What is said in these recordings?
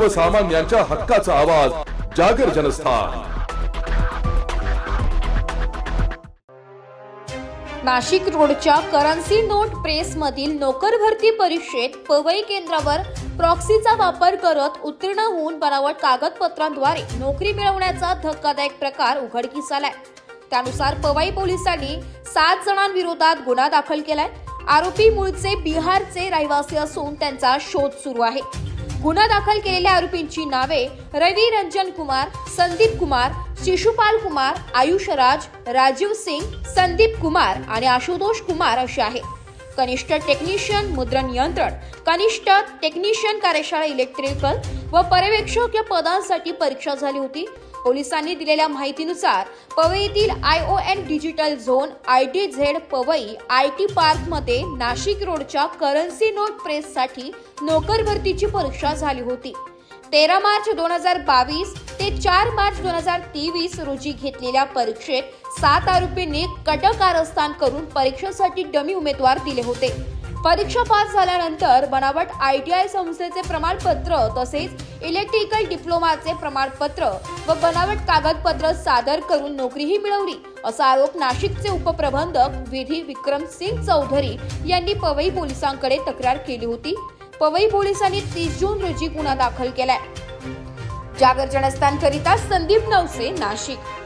सर्वसामान्यांच्या हक्काचा आवाज जागर जनस्थान। नाशिक रोडच्या करन्सी नोट प्रेस मधील नोकर भरती परीक्षेत पवई केंद्रावर प्रॉक्सीचा वापर करत उत्तीर्ण होऊन बनावट कागदपत्रांद्वारे नोकरी मिळवण्याचा धक्कादायक प्रकार उघडकीस आलाय। त्यानुसार पवई पोलिसांनी 7 जणांविरोधात गुन्हा दाखल केलाय। आरोपी मूळचे बिहारचे रहिवासी असून त्यांचा शोध सुरू आहे। गुन्हा दाखल केलेल्या आरोपींची नावे रवि रंजन कुमार, संदीप कुमार, शिशुपाल कुमार, आयुष राज, राजीव सिंग, संदीप कुमार आणि आशुतोष कुमार अशी आहे। कनिष्ठ टेक्निशियन मुद्रण यंत्रण, कनिष्ठ टेक्निशियन कार्यशाळा इलेक्ट्रिकल व पर्यवेक्षक या पदांसाठी परीक्षा झाली होती। पोलिसांनी दिलेल्या माहितीनुसार पवईतील ION digital zone ITZ Powai IT park मध्ये नाशिक रोडच्या करन्सी नोट प्रेस साठी नोकर भरतीची परीक्षा झाली होती। 13 मार्च 2022 ते 4 मार्च 2023 रोजी घेतलेल्या परीक्षेत 7 आरोपींनी कटक कारस्थान करून परीक्षेसाठी डमी उमेदवार दिले होते। परीक्षा पास झाल्यानंतर बनावट ITI संस्थेचे प्रमाणपत्र तसेच इलेक्ट्रिकल डिप्लोमाचे प्रमाणपत्र व बनावट कागदपत्र सादर करून नोकरीही मिळवली असा आरोप नाशिकचे उपप्रबंधक विधी विक्रम सिंग चौधरी यांनी पवई पोलिसांकडे तक्रार केली होती। पवई पोलिसांनी 30 जून रोजी गुन्हा दाखल केलाय। जागर जनस्थानकरिता संदीप नवसे, नाशिक।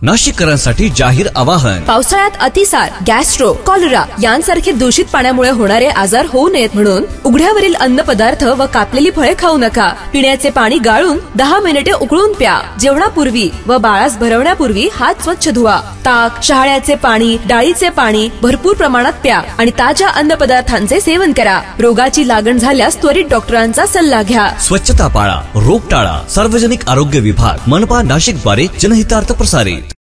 नाशिककरांसाठी जाहीर आवाहन। पावसाळ्यात अतिसार, गॅस्ट्रो, कॉलरा यांसारखे दूषित पाण्यामुळे होणारे आजार होऊ नयेत म्हणून उघड्यावरील अन्नपदार्थ व कापलेली फळे खाऊ नका। पिण्याचे पाणी गाळून 10 मिनिटे उकळून प्या। जेवणापूर्वी व बाळास भरवण्यापूर्वी हात स्वच्छ धुवा। ताक, शहाळ्याचे पाणी, डाळीचे पाणी भरपूर प्रमाणात प्या आणि ताज्या अन्नपदार्थांचे सेवन करा। रोगाची लागण झाल्यास त्वरित डॉक्टरांचा सल्ला घ्या। स्वच्छता पाळा, रोग टाळा। सार्वजनिक आरोग्य विभाग, मनपा नाशिक द्वारे जनहितार्थ प्रसारित।